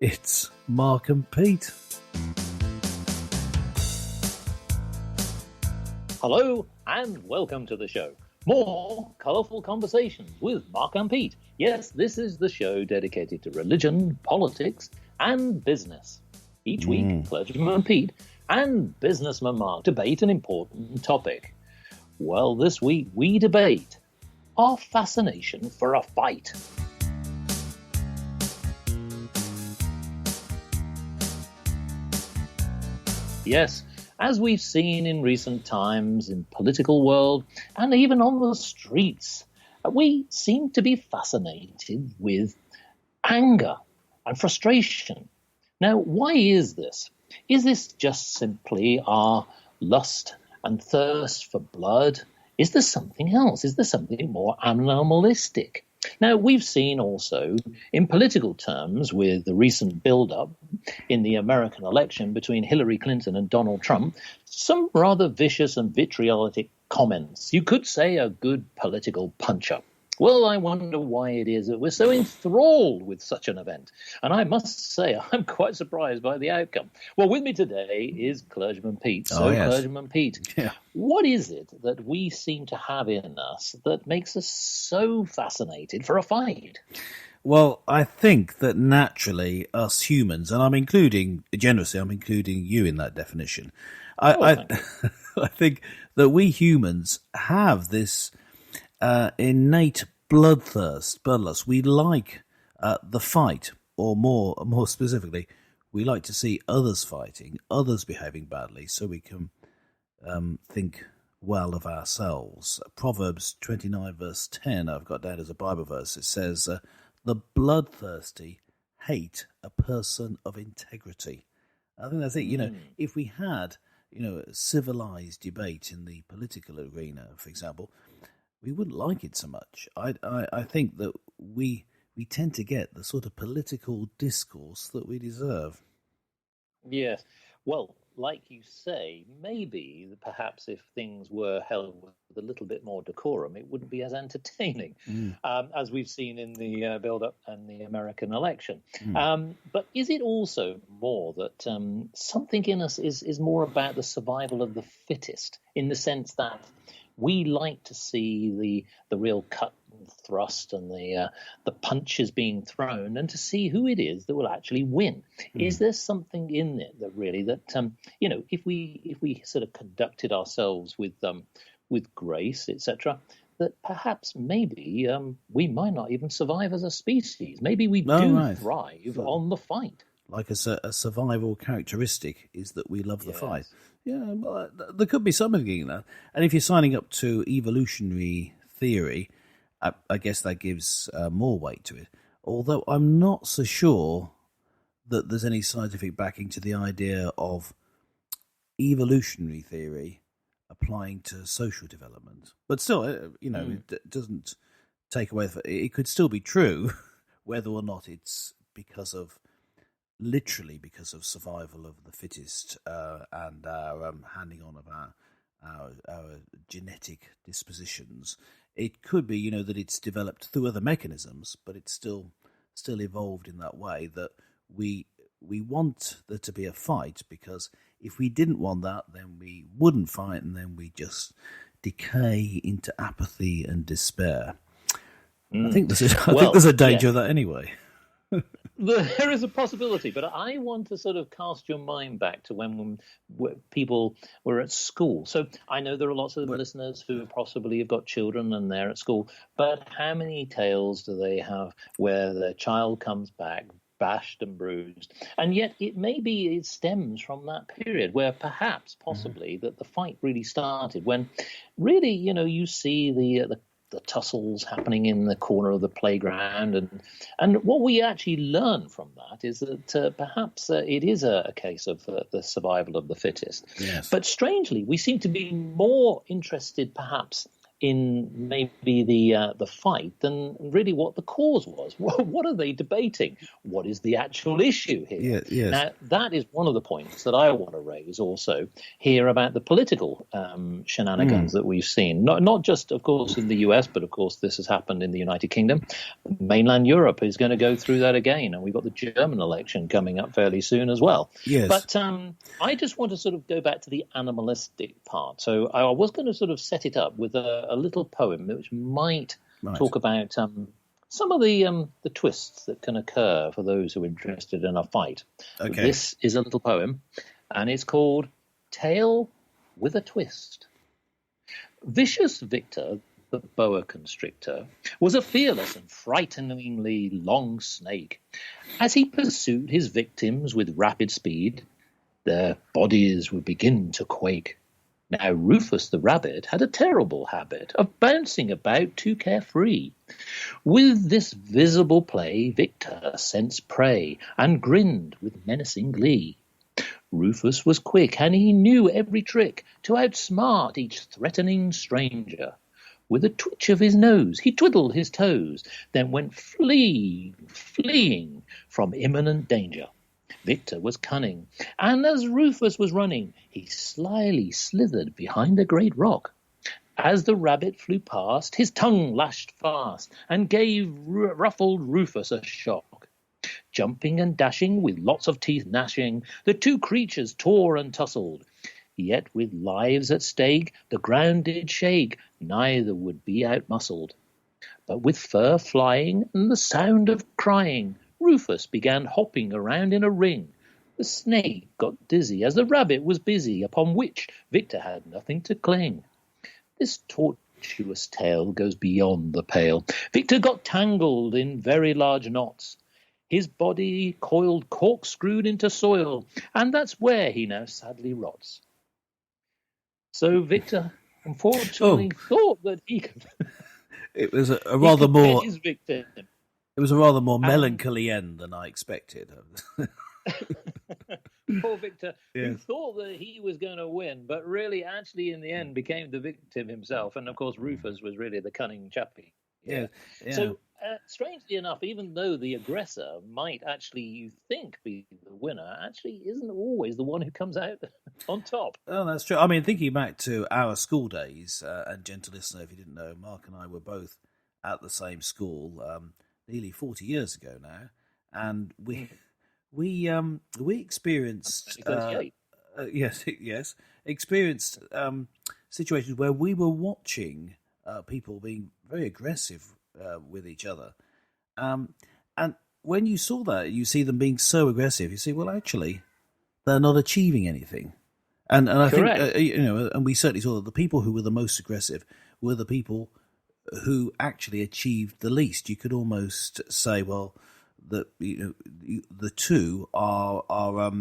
It's Mark and Pete. Hello and welcome to the show. More colourful conversations with Mark and Pete. Yes, this is the show dedicated to religion, politics and business. Each week, Clergyman Pete and Businessman Mark debate an important topic. Well, this week we debate our fascination for a fight. Yes, as we've seen in recent times in political world and even on the streets, we seem to be fascinated with anger and frustration. Now, why is this? Is this just simply our lust and thirst for blood? Is there something else? Is there something more animalistic? Now, we've seen also, in political terms, with the recent build-up in the American election between Hillary Clinton and Donald Trump, some rather vicious and vitriolic comments. You could say a good political punch-up. Well, I wonder why it is that we're so enthralled with such an event. And I must say, I'm quite surprised by the outcome. Well, with me today is Clergyman Pete. So, yes. Clergyman Pete, What is it that we seem to have in us that makes us so fascinated for a fight? Well, I think that naturally us humans, and I'm including you in that definition, I think that we humans have this innate bloodlust. We like the fight, or more specifically, we like to see others fighting, others behaving badly, so we can think well of ourselves. Proverbs 29 verse 10, I've got down as a Bible verse. It says, "The bloodthirsty hate a person of integrity." I think that's it. If we had a civilized debate in the political arena, for example, we wouldn't like it so much. I think that we tend to get the sort of political discourse that we deserve. Yes. Well, like you say, maybe perhaps if things were held with a little bit more decorum, it wouldn't be as entertaining, as we've seen in the build-up and the American election. But is it also more that something in us is more about the survival of the fittest, in the sense that we like to see the real cut and thrust and the punches being thrown, and to see who it is that will actually win. Is there something in it that really if we sort of conducted ourselves with grace, etc., that perhaps maybe we might not even survive as a species. Maybe we thrive on the fight. Like a survival characteristic is that we love the fight. Yeah, well, there could be something in that. And if you're signing up to evolutionary theory, I guess that gives more weight to it. Although I'm not so sure that there's any scientific backing to the idea of evolutionary theory applying to social development. But still, it doesn't take away. It could still be true, whether or not it's literally because of survival of the fittest and our handing on of our genetic dispositions. It could be, that it's developed through other mechanisms, but it's still evolved in that way that we want there to be a fight, because if we didn't want that, then we wouldn't fight, and then we just decay into apathy and despair. I think there's a danger of that anyway. There is a possibility, but I want to sort of cast your mind back to when people were at school. So I know there are lots of listeners who possibly have got children and they're at school, but how many tales do they have where their child comes back bashed and bruised? And yet it stems from that period where perhaps possibly that the fight really started when really, you see the tussles happening in the corner of the playground. And what we actually learn from that is that perhaps it is a case of the survival of the fittest. Yes. But strangely, we seem to be more interested perhaps in maybe the fight than really what the cause was. What are they debating? What is the actual issue here? Yeah, yes. Now, that is one of the points that I want to raise also here about the political shenanigans that we've seen. Not just, of course, in the US, but of course this has happened in the United Kingdom. Mainland Europe is going to go through that again, and we've got the German election coming up fairly soon as well. Yes. But I just want to sort of go back to the animalistic part. So I was going to sort of set it up with a little poem which might talk about some of the twists that can occur for those who are interested in a fight. Okay. This is a little poem, and it's called Tale with a Twist. Vicious Victor, the boa constrictor, was a fearless and frighteningly long snake. As he pursued his victims with rapid speed, their bodies would begin to quake. Now Rufus the rabbit had a terrible habit of bouncing about too carefree. With this visible play, Victor sensed prey and grinned with menacing glee. Rufus was quick, and he knew every trick to outsmart each threatening stranger. With a twitch of his nose, he twiddled his toes, then went fleeing from imminent danger. Victor was cunning, and as Rufus was running, he slyly slithered behind a great rock. As the rabbit flew past, his tongue lashed fast and gave ruffled Rufus a shock. Jumping and dashing, with lots of teeth gnashing, the two creatures tore and tussled. Yet with lives at stake, the ground did shake, neither would be outmuscled. But with fur flying and the sound of crying, Rufus began hopping around in a ring. The snake got dizzy as the rabbit was busy, upon which Victor had nothing to cling. This tortuous tale goes beyond the pale. Victor got tangled in very large knots. His body coiled corkscrewed into soil, and that's where he now sadly rots. So Victor, unfortunately, thought that he could... It was a rather more... his victim. It was a rather more melancholy end than I expected. Poor Victor, who thought that he was going to win, but really, actually, in the end, became the victim himself. And, of course, Rufus was really the cunning chappie. Yeah. So, strangely enough, even though the aggressor might actually, you think, be the winner, actually isn't always the one who comes out on top. Oh, that's true. I mean, thinking back to our school days, and gentle listener, if you didn't know, Mark and I were both at the same school nearly 40 years ago now, and we experienced experienced situations where we were watching people being very aggressive with each other, and when you saw that, you see them being so aggressive, you see, well, actually, they're not achieving anything, and I Correct. think and we certainly saw that the people who were the most aggressive were the people who actually achieved the least. You could almost say, well, that the two are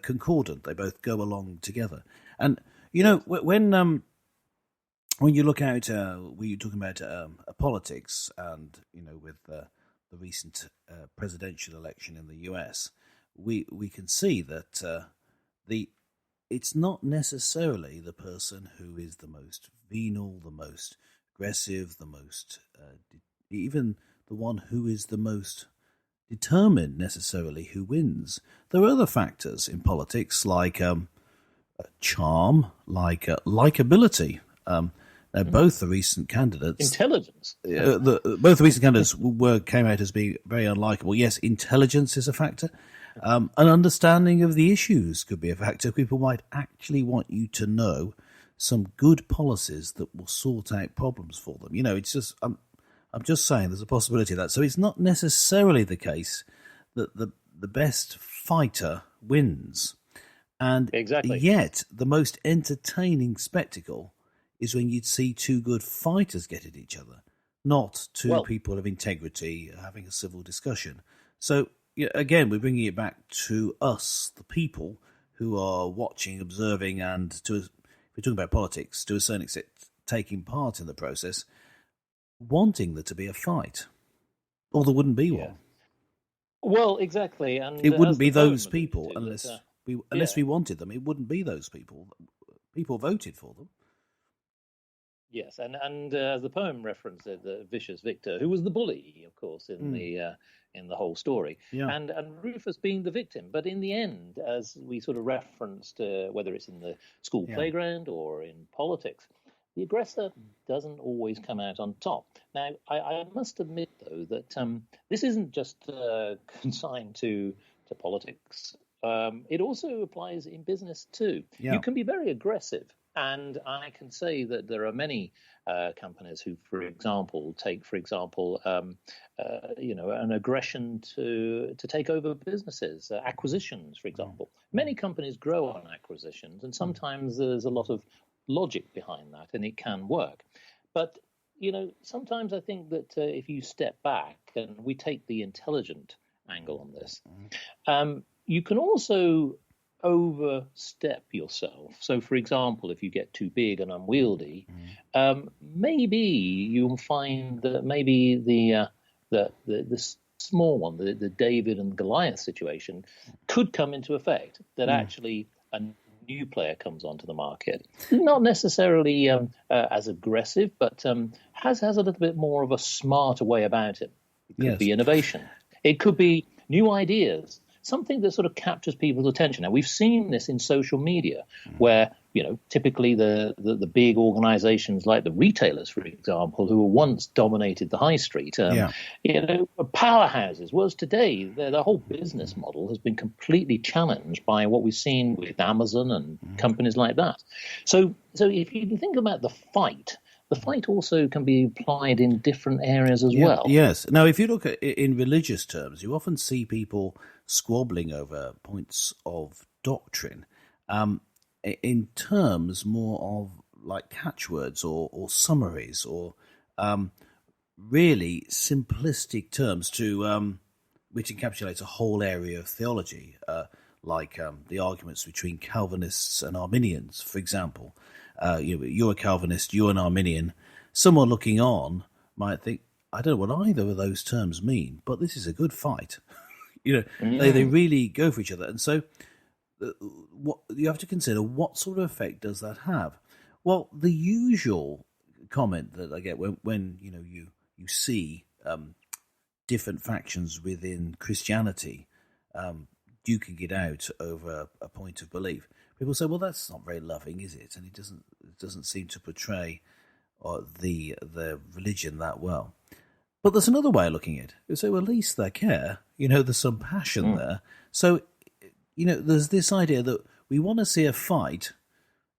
concordant. They both go along together. And when you look out, we're talking about politics, and with the recent presidential election in the US, we can see that it's not necessarily the person who is the most venal, the most aggressive, the most even the one who is the most determined necessarily who wins. There are other factors in politics like charm, like likability. Now, both the recent candidates, intelligence. Both the recent candidates came out as being very unlikable. Yes, intelligence is a factor. An understanding of the issues could be a factor. People might actually want you to know some good policies that will sort out problems for them. It's just I'm just saying there's a possibility of that. So it's not necessarily the case that the best fighter wins. And exactly. Yet the most entertaining spectacle is when you'd see two good fighters get at each other, not two people of integrity having a civil discussion. So again, we're bringing it back to us, the people who are watching, observing, and if we're talking about politics, to a certain extent, taking part in the process, wanting there to be a fight, or there wouldn't be one. Well, exactly, and it wouldn't be those people unless we wanted them. It wouldn't be those people. People voted for them. Yes, and as the poem referenced it, the vicious Victor, who was the bully, of course, in the whole story, Yeah. and Rufus being the victim. But in the end, as we sort of referenced, whether it's in the school Yeah. playground or in politics, the aggressor doesn't always come out on top. Now, I must admit though that this isn't just consigned to politics. It also applies in business too. Yeah. You can be very aggressive. And I can say that there are many companies who, for example, an aggression to take over businesses, acquisitions, for example. Many companies grow on acquisitions, and sometimes there's a lot of logic behind that, and it can work. But sometimes I think that if you step back and we take the intelligent angle on this, you can also overstep yourself. So, for example, if you get too big and unwieldy, maybe you'll find that maybe the small one, the David and Goliath situation, could come into effect. That actually a new player comes onto the market, not necessarily as aggressive, but has a little bit more of a smarter way about it. It could be innovation. It could be new ideas. Something that sort of captures people's attention. Now, we've seen this in social media where, typically the big organizations like the retailers, for example, who once dominated the high street, powerhouses, whereas today the whole business model has been completely challenged by what we've seen with Amazon and companies like that. So if you think about the fight also can be applied in different areas as well. Yes. Now, if you look at it in religious terms, you often see people squabbling over points of doctrine in terms more of like catchwords or summaries or really simplistic terms to which encapsulates a whole area of theology, like the arguments between Calvinists and Arminians, for example. You're a Calvinist, you're an Arminian. Someone looking on might think, I don't know what either of those terms mean, but this is a good fight. They really go for each other. And so what you have to consider, what sort of effect does that have? Well, the usual comment that I get when you see different factions within Christianity duking it out over a point of belief, people say, well, that's not very loving, is it? And it doesn't seem to portray the religion that well. But there's another way of looking at it. You say, well, at least they care. There's some passion there. So, there's this idea that we want to see a fight.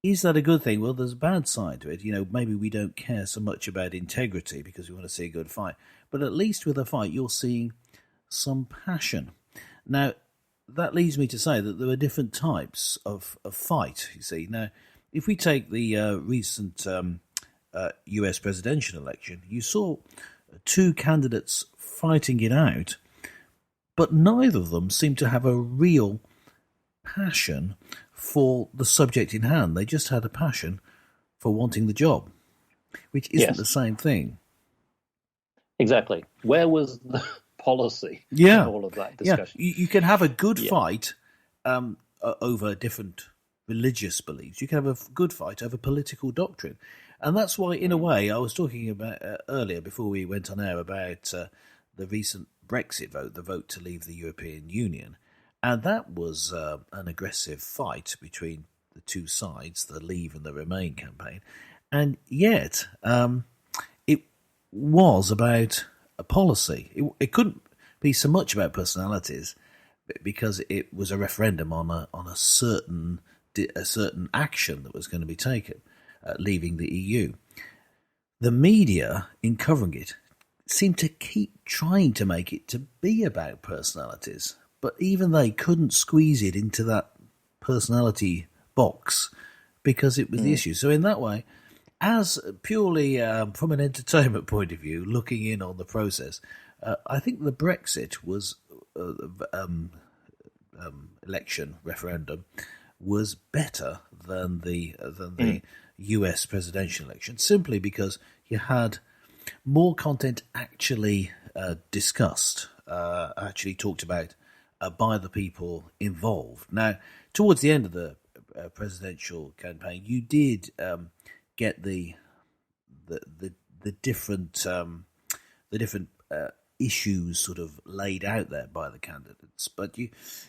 Is that a good thing? Well, there's a bad side to it. Maybe we don't care so much about integrity because we want to see a good fight. But at least with a fight, you're seeing some passion. Now, that leads me to say that there are different types of fight, you see. Now, if we take the recent US presidential election, you saw two candidates fighting it out, but neither of them seemed to have a real passion for the subject in hand. They just had a passion for wanting the job, which isn't the same thing. Exactly. Where was the policy in all of that discussion? Yeah. You can have a good fight over different religious beliefs. You can have a good fight over political doctrine. And that's why, in a way, I was talking about earlier, before we went on air, about the recent Brexit vote, the vote to leave the European Union. And that was an aggressive fight between the two sides, the Leave and the Remain campaign. And yet, it was about a policy. It couldn't be so much about personalities because it was a referendum on a certain action that was going to be taken, leaving the EU. The media, in covering it, seemed to keep trying to make it to be about personalities, but even they couldn't squeeze it into that personality box because it was the issue. So in that way, as purely from an entertainment point of view, looking in on the process, I think the Brexit was election referendum was better than the US presidential election, simply because you had more content actually discussed, actually talked about by the people involved. Now, towards the end of the presidential campaign, you did get the the different issues sort of laid out there by the candidates, but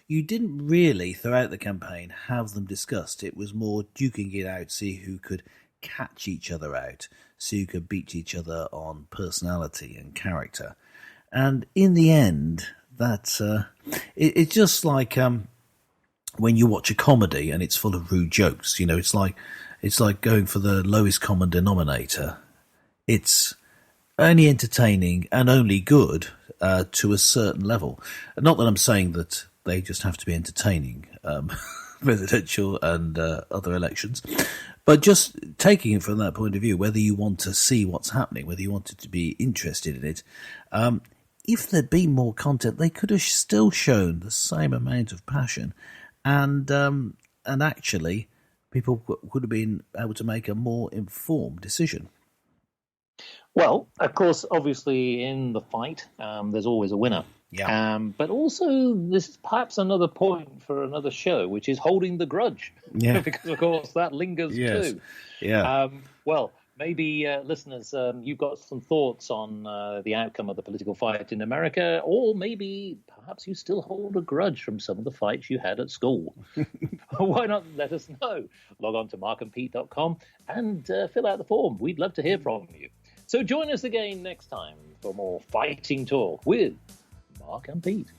you didn't really throughout the campaign have them discussed. It was more duking it out, see who could catch each other out, see who could beat each other on personality and character. And in the end, that's it's just like when you watch a comedy and it's full of rude jokes. You know, it's like going for the lowest common denominator. It's only entertaining and only good to a certain level. Not that I'm saying that they just have to be entertaining, presidential and other elections, but just taking it from that point of view, whether you want to see what's happening, whether you wanted to be interested in it, if there'd been more content, they could have still shown the same amount of passion, and actually people would have been able to make a more informed decision. Well, of course, obviously, in the fight, there's always a winner. Yeah. But also, this is perhaps another point for another show, which is holding the grudge. Yeah. Because, of course, that lingers too. Yeah. Well, maybe, listeners, you've got some thoughts on the outcome of the political fight in America, or maybe perhaps you still hold a grudge from some of the fights you had at school. Why not let us know? Log on to markandpete.com and fill out the form. We'd love to hear from you. So join us again next time for more fighting talk with Mark and Pete.